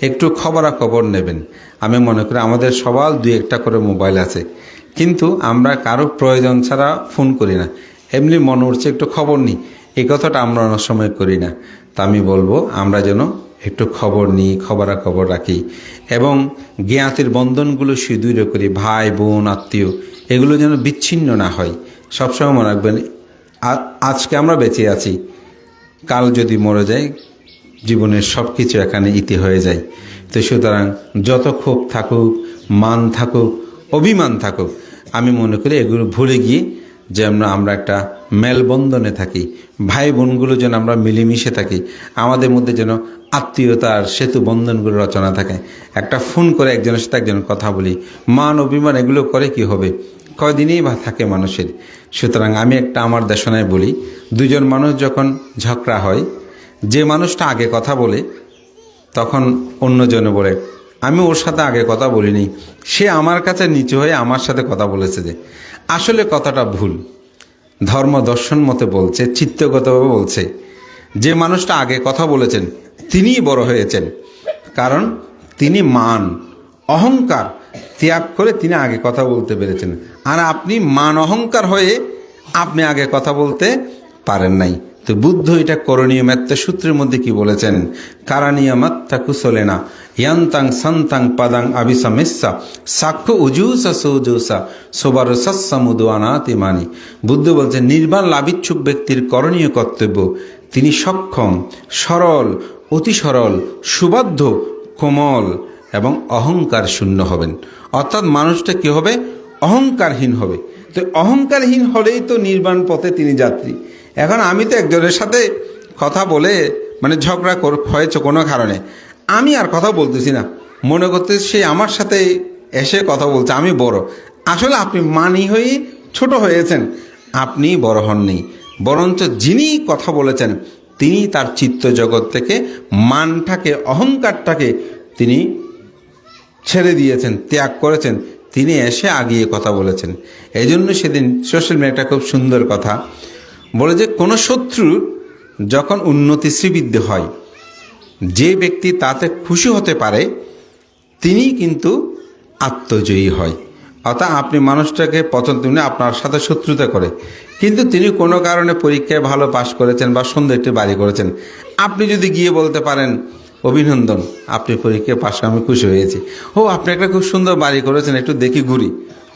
A: একটু খবরাখবর নেবেন। আমি মনে করি আমাদের সবার দুই একটা করে মোবাইল আছে, কিন্তু আমরা কারো প্রয়োজন ছাড়া ফোন করি না, এমনি মনে উঠছে একটু খবর নিই, এই কথাটা আমরা অনেক সময় করি না। তা আমি বলবো আমরা যেন একটু খবর নিই, খবরাখবর রাখি এবং জ্ঞাতির বন্ধনগুলো সুদৃঢ় করি। ভাই বোন আত্মীয় এগুলো যেন বিচ্ছিন্ন না হয়। সবসময় মনে রাখবেন, আজকে আমরা বেঁচে আছি, কাল যদি মরে যাই জীবনের সব কিছু এখানে ইতি হয়ে যায়। তো সুতরাং যত ক্ষোভ থাকুক, মান থাকুক, অভিমান থাকুক, আমি মনে করি এগুলো ভুলে গিয়ে যেন আমরা একটা মেলবন্ধনে থাকি, ভাই বোনগুলো যেন আমরা মিলেমিশে থাকি, আমাদের মধ্যে যেন আত্মীয়তার সেতু বন্ধনগুলো রচনা থাকে। একটা ফোন করে একজনের সাথে একজন কথা বলি, মান অভিমান এগুলো করে কি হবে, কয়দিনই বা থাকে মানুষের। সুতরাং আমি একটা আমার দেশনায় বলি, দুজন মানুষ যখন ঝগড়া হয়, যে মানুষটা আগে কথা বলে তখন অন্যজনে বলে আমি ওর সাথে আগে কথা বলিনি, সে আমার কাছে নিচু হয়ে আমার সাথে কথা বলেছে। যে আসলে কথাটা ভুল, ধর্ম দর্শন মতে বলছে, চিত্তগতভাবে বলছে, যে মানুষটা আগে কথা বলেছেন তিনিই বড় হয়েছেন, কারণ তিনি মান অহংকার ত্যাগ করে তিনি আগে কথা বলতে পেরেছেন। আর আপনি মান অহংকার হয়ে আপনি আগে কথা বলতে পারেন নাই। তো বুদ্ধ এটা করণীয় মাত্রা সূত্রের মধ্যে কি বলেছেন, কারণীয় মাত্রা কুশলেনা ইয়ান্তাং সন্তাং পাদাং আবিসামেসা সাক্ষ্য উজুসা সৌজুসা সোবার সৎসামুদু আনাতি মানি। বুদ্ধ বলছেন, নির্বাণ লাভিচ্ছুক ব্যক্তির করণীয় কর্তব্য, তিনি সক্ষম, সরল, অতি সরল, সুবাধ্য, কোমল এবং অহংকার শূন্য হবেন। অর্থাৎ মানুষটা কি হবে, অহংকারহীন হবে। তো অহংকারহীন হলেই তো নির্বাণ পথে তিনি যাত্রী। এখন আমি তো একজনের সাথে কথা বলে মানে ঝগড়া হয়েছে কোনো কারণে, আমি আর কথা বলতেছি না, মনে করতেছি সে আমার সাথে এসে কথা বলছে, আমি বড়। আসলে আপনি মানি হয়ে ছোট হয়েছেন, আপনি বড় হননি, বরঞ্চ যিনি কথা বলেছেন তিনি তার চিত্ত জগৎ থেকে মানটাকে, অহংকারটাকে তিনি ছেড়ে দিয়েছেন, ত্যাগ করেছেন, তিনি এসে আগিয়ে কথা বলেছেন। এই জন্য সেদিন সোশ্যাল মিডিয়াটা খুব সুন্দর কথা বলে যে কোনো শত্রুর যখন উন্নতি শ্রীবৃদ্ধি হয়, যে ব্যক্তি তাতে খুশি হতে পারে তিনি কিন্তু আত্মজয়ী হয়। অর্থাৎ আপনি মানুষটাকে পছন্দ করে আপনার সাথে শত্রুতা করে, কিন্তু তিনি কোনো কারণে পরীক্ষায় ভালো পাশ করেছেন বা সুন্দর একটি বাড়ি করেছেন, আপনি যদি গিয়ে বলতে পারেন, অভিনন্দন, আপনি পরীক্ষায় পাশ, আমি খুশি হয়েছি, ও আপনি একটা খুব সুন্দর বাড়ি করেছেন, একটু দেখি ঘুরি,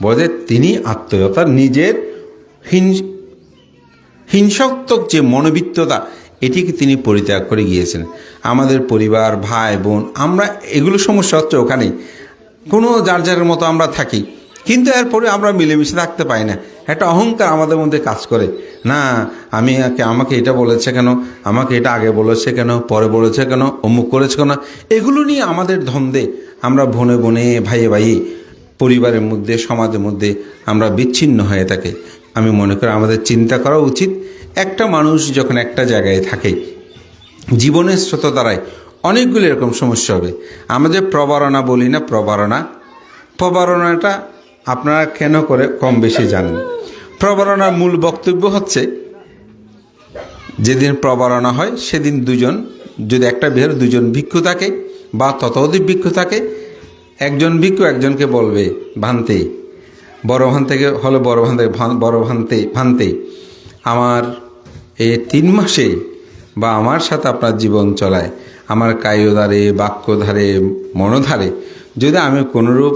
A: বলে তিনি আত্মীয়তা, নিজের হিংসাত্মক যে মনোবৃত্ততা, এটিকে তিনি পরিত্যাগ করে গিয়েছেন। আমাদের পরিবার, ভাই বোন, আমরা এগুলো সমস্যা হচ্ছে ওখানেই, কোনো যার যার মতো আমরা থাকি, কিন্তু এরপরে আমরা মিলেমিশে থাকতে পাই না। একটা অহংকার আমাদের মধ্যে কাজ করে, না আমাকে এটা বলেছে কেন, আমাকে এটা আগে বলেছে কেন, পরে বলেছে কেন, অমুক করেছে কেন, এগুলো নিয়ে আমাদের দ্বন্দ্বে আমরা বনে বনে, ভাইয়ে ভাইয়ে, পরিবারের মধ্যে, সমাজের মধ্যে আমরা বিচ্ছিন্ন হয়ে থাকি। আমি মনে করি আমাদের চিন্তা করা উচিত, একটা মানুষ যখন একটা জায়গায় থাকে, জীবনের স্রোত দ্বারায় অনেকগুলো এরকম সমস্যা হবে। আমরা যে প্রবারণা বলি না, প্রবারণাটা আপনারা কেন করে কম বেশি জানেন। প্রবারণার মূল বক্তব্য হচ্ছে, যেদিন প্রবারণা হয় সেদিন যদি একটা বিহারে দুজন ভিক্ষু থাকে বা ততোধিক ভিক্ষু থাকে, একজন ভিক্ষু একজনকে বলবে, ভান্তে, বড় ভান থেকে হলে বড় ভান্তে, আমার এই 3 মাসে বা আমার সাথে আপনার জীবন চলায়, আমার কায়ুধারে, বাক্যধারে, মনোধারে যদি আমি কোনোরূপ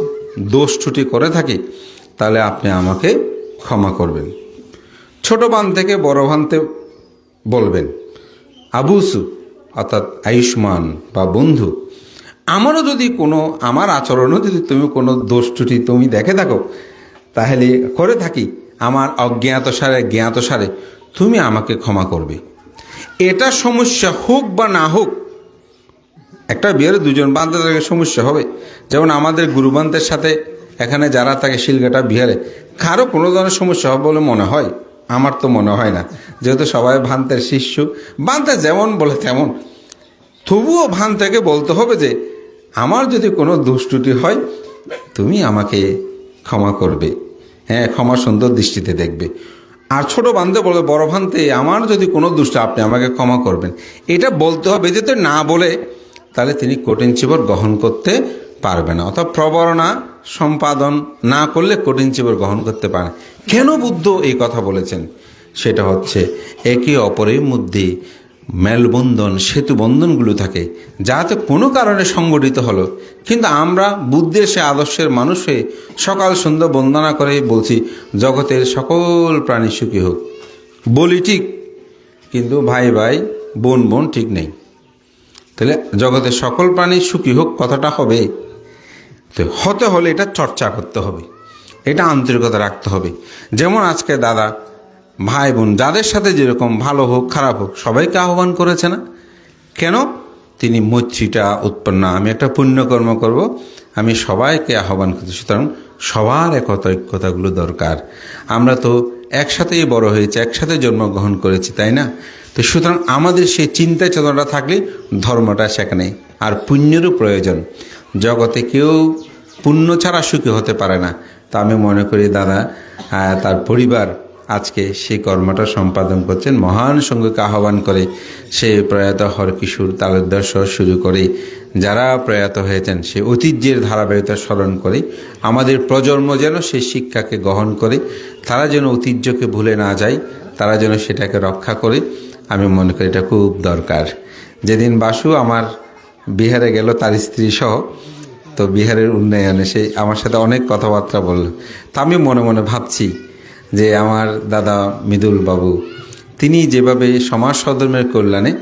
A: দোষ ত্রুটি করে থাকি, তাহলে আপনি আমাকে ক্ষমা করবেন। ছোট ভান থেকে বড় ভান্তে বলবেন, আবুসু অর্থাৎ আয়ুষ্মান বা বন্ধু, আমার আচরণও যদি তুমি কোনো দোষ ত্রুটি তুমি দেখে থাকো, তাহলে করে থাকি, আমার অজ্ঞাতসারে জ্ঞাতসারে, তুমি আমাকে ক্ষমা করবে। এটা সমস্যা হোক বা না হোক, একটা বিয়ের দুজন বান্ধব থাকে, সমস্যা হবে। যেমন আমাদের গুরুবান্তের সাথে এখানে যারা থাকে শিলঘাটা বিহারে, কারো কোনো ধরনের সমস্যা হবে বলে মনে হয়? আমার তো মনে হয় না, যেহেতু সবাই ভান্তের শিষ্য, ভান্তে যেমন বলে তেমন। তবুও ভান্তেকে বলতে হবে যে, আমার যদি কোনো দুষ্টুটি হয়, তুমি আমাকে ক্ষমা করবে, হ্যাঁ, ক্ষমা সুন্দর দৃষ্টিতে দেখবে। আর ছোট ভান্তে বলে, বড় ভান্তে, আমার যদি কোনো দুষ্ট, আপনি আমাকে ক্ষমা করবেন। এটা বলতে হবে, যেতে না বলে তাহলে তিনি কঠিন চিবর গ্রহণ করতে পারবে না। অর্থাৎ প্রবরণা সম্পাদন না করলে কঠিন চিবর গ্রহণ করতে পারে। কেন বুদ্ধ এই কথা বলেছেন? সেটা হচ্ছে, একে অপরের মধ্যে মেলবন্ধন, সেতু বন্ধনগুলো থাকে, যাতে কোনো কারণে সংগঠিত হলো। কিন্তু আমরা বুদ্ধের সে আদর্শের মানুষ হয়ে সকাল সন্ধ্যা বন্দনা করে বলছি, জগতের সকল প্রাণী সুখী হোক। বলি ঠিক, কিন্তু ভাই ভাই, বোন বোন ঠিক নেই। তাহলে জগতের সকল প্রাণী সুখী হোক কথাটা হবে, তো হতে হলে এটা চর্চা করতে হবে, এটা আন্তরিকতা রাখতে হবে। যেমন আজকে দাদা, ভাই বোন যাদের সাথে যেরকম, ভালো হোক খারাপ হোক, সবাইকে আহ্বান করেছে না কেন? তিনি মৈত্রীটা উৎপন্ন, আমি একটা পুণ্যকর্ম করব, আমি সবাইকে আহ্বান করছি। সুতরাং সবার ঐক্যতাগুলো দরকার। আমরা তো একসাথেই বড় হয়েছি, একসাথে জন্মগ্রহণ করেছি, তাই না? তো সুতরাং আমাদের সেই চিন্তা চেতনাটা থাকলে ধর্মটা সেখানে। আর পুণ্যেরও প্রয়োজন, জগতে কেউ পুণ্য ছাড়া সুখী হতে পারে না। তা আমি মনে করি দাদা, তার পরিবার আজকে সেই কর্মটা সম্পাদন করছেন। মহান সঙ্গীকে আহ্বান করে সে প্রয়াত হরকিশোর তালুকদার সহ শুরু করে যারা প্রয়াত হয়েছেন, সে ঐতিহ্যের ধারাবাহিকতা স্মরণ করে আমাদের প্রজন্ম যেন সেই শিক্ষাকে গ্রহণ করে, তারা যেন ঐতিহ্যকে ভুলে না যায়, তারা যেন সেটাকে রক্ষা করে। আমি মনে করি এটা খুব দরকার। যেদিন বাসু আমার বিহারে গেল তার স্ত্রী সহ, তো বিহারের উন্নয়নে সে আমার সাথে অনেক কথাবার্তা বলল। তা আমি মনে মনে ভাবছি যে আমার দাদা মৃদুল বাবু, তিনি যেভাবে সমাজ সধর্মের কল্যাণে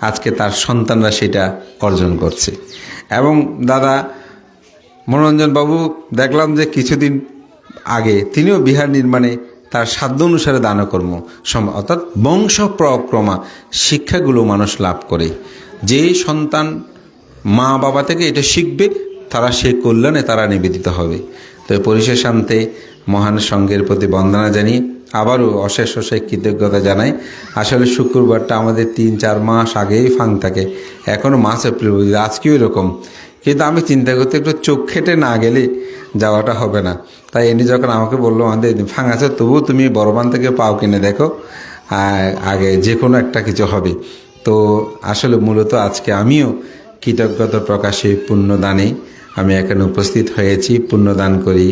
A: আজকে তার সন্তানরা সেটা অর্জন করছে। এবং দাদা মনোরঞ্জন বাবু দেখলাম যে কিছুদিন আগে তিনিও বিহার নির্মাণে তার সাধ্য অনুসারে দানকর্ম, অর্থাৎ বংশ প্রক্রমা শিক্ষাগুলো মানুষ লাভ করে। যে সন্তান মা বাবা থেকে এটা শিখবে, তারা সেই কল্যাণে তারা নিবেদিত হবে। তো পরিশেষান্তে মহান সঙ্গের প্রতি বন্দনা জানিয়ে আবারও অশেষ কৃতজ্ঞতা জানাই। আসলে শুক্রবারটা আমাদের 3-4 মাস আগেই ফাং থাকে, এখনও মাস এপ্রিল, আজকেও এরকম। কিন্তু আমি চিন্তা করতে একটু চোখ খেটে না গেলে যাওয়াটা হবে না। তাই এনে যখন আমাকে বললো আমাদের ফাং আছে, তবুও তুমি বড়বান থেকে পাও কিনে দেখো, আগে যে কোনো একটা কিছু হবে। তো আসলে মূলত আজকে আমিও কৃতজ্ঞতা প্রকাশে পুণ্যদানে আমি এখানে উপস্থিত হয়েছি। পুণ্যদান করি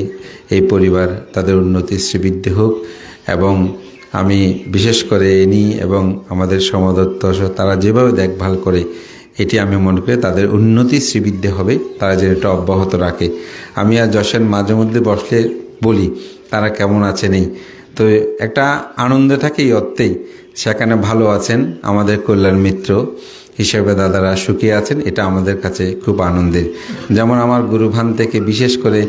A: এই পরিবার, তাদের উন্নতি শ্রীবৃদ্ধি হোক এবং আমি বিশেষ করে এনি এবং আমাদের সমাদত্ত তারা যেভাবে দেখভাল করে, এটি আমি মনে করি তাদের উন্নতি শ্রীবৃদ্ধি হবে, তারা যেন এটা অব্যাহত রাখে। আমি আর যশের মাঝে মধ্যে বসলে বলি তারা কেমন আছে নেই, তো একটা আনন্দে থাকে এই অর্থেই সেখানে ভালো আছেন, আমাদের কল্যাণ মিত্র হিসেবে দাদারা সুখী আছেন, এটা আমাদের কাছে খুব আনন্দের। যেমন আমার গুরুভান থেকে বিশেষ করে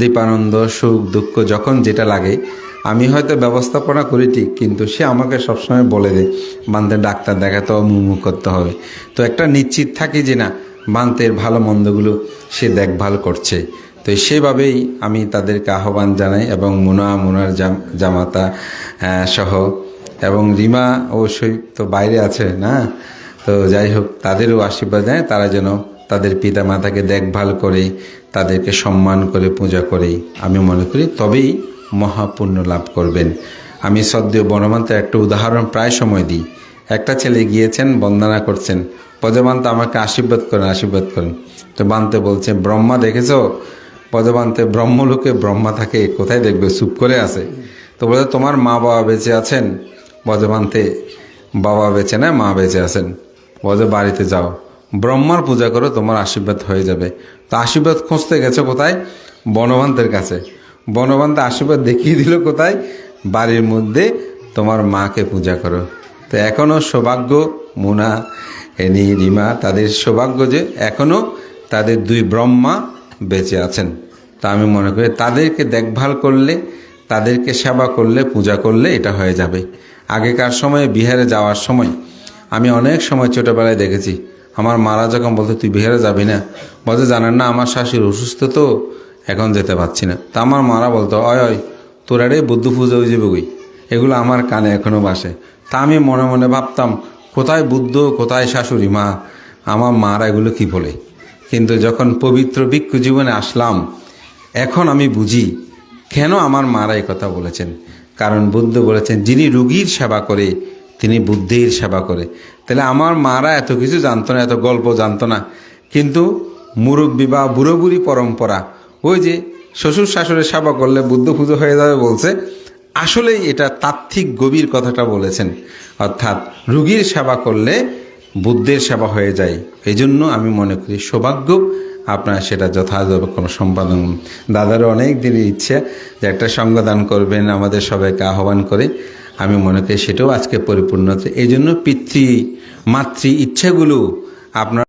A: দীপানন্দ, সুখ দুঃখ যখন যেটা লাগে আমি হয়তো ব্যবস্থাপনা করি ঠিক, কিন্তু সে আমাকে সবসময় বলে দেয় বান্তে ডাক্তার দেখাতে হবে, মুমু করতে হবে। তো একটা নিশ্চিত থাকি যে না, বান্তের ভালো মন্দগুলো সে দেখভাল করছে। তো সেভাবেই আমি তাদেরকে আহ্বান জানাই, এবং মুনার জামাতা সহ, এবং রিমা অবশ্যই তো বাইরে আছে না, তো যাই হোক তাদেরও আশীর্বাদ দেয়, তারা যেন তাদের পিতা মাতাকে দেখভাল করে, তাদেরকে সম্মান করে পূজা করে, আমি মনে করি তবেই মহাপুণ্য লাভ করবেন। আমি সদ্য বনমান্তের একটা উদাহরণ প্রায় সময় দিই। একটা ছেলে গিয়েছেন, বন্দনা করছেন, পদবান্তে আমাকে আশীর্বাদ করেন। তো বান্তে বলছে ব্রহ্মা দেখেছো? পদবান্তে ব্রহ্মলোকে ব্রহ্মা থাকে, কোথায় দেখবে, চুপ করে আছে। তো বলে তোমার মা বাবা বেঁচে আছেন? পদবান্তে বাবা বেঁচে না, মা বেঁচে আছেন। বলে বাড়িতে যাও, ব্রহ্মার পূজা করো, তোমার আশীর্বাদ হয়ে যাবে। তো আশীর্বাদ খুঁজতে গেছে কোথায়? বনবান্তের কাছে। বনবান্তে আশীর্বাদ দেখিয়ে দিল কোথায়? বাড়ির মধ্যে তোমার মাকে পূজা করো। তো এখনও সৌভাগ্য, মুনা, এনি, রিমা, তাদের সৌভাগ্য যে এখনও তাদের দুই ব্রহ্মা বেঁচে আছেন। তা আমি মনে করি তাদেরকে দেখভাল করলে, তাদেরকে সেবা করলে, পূজা করলে এটা হয়ে যাবে। আগেকার সময়ে বিহারে যাওয়ার সময় আমি অনেক সময় ছোটোবেলায় দেখেছি, আমার মারা যখন বলতো তুই বিহারে যাবি না, বলতে জানেন না আমার শাশুড়ি অসুস্থ, তো এখন যেতে পারছি না। তা আমার মারা বলতো অয় তোরা রে বুদ্ধ পুজো হয়ে যাবে গই, এগুলো আমার কানে এখনও বাসে। তা আমি মনে মনে ভাবতাম কোথায় বুদ্ধ, কোথায় শাশুড়ি মা, আমার মারা এগুলো কি বলে। কিন্তু যখন পবিত্র ভিক্ষু জীবনে আসলাম, এখন আমি বুঝি কেন আমার মারা এই কথা বলেছেন। কারণ বুদ্ধ বলেছেন যিনি রোগীর সেবা করে তিনি বুদ্ধির সেবা করে। তাহলে আমার মারা এত কিছু জানতো না, এত গল্প জানতো না, কিন্তু মুরব্বী বা বুড়ো বুড়ি পরম্পরা, ওই যে শ্বশুর শাশুড়ির সেবা করলে বুদ্ধ পুজো হয়ে যাবে বলছে, আসলেই এটা তাত্ত্বিক গভীর কথাটা বলেছেন। অর্থাৎ রোগীর সেবা করলে বুদ্ধের সেবা হয়ে যায়। এই জন্য আমি মনে করি সৌভাগ্য আপনার সেটা যথাযথ কোনো সম্পাদন। দাদারও অনেক দিনের ইচ্ছে যে একটা সঙ্গদান করবেন, আমাদের সবাইকে আহ্বান করে, আমি মনে করি সেটাও আজকে পরিপূর্ণ হচ্ছে। এই জন্য মাতৃ ইচ্ছাগুলো আপনার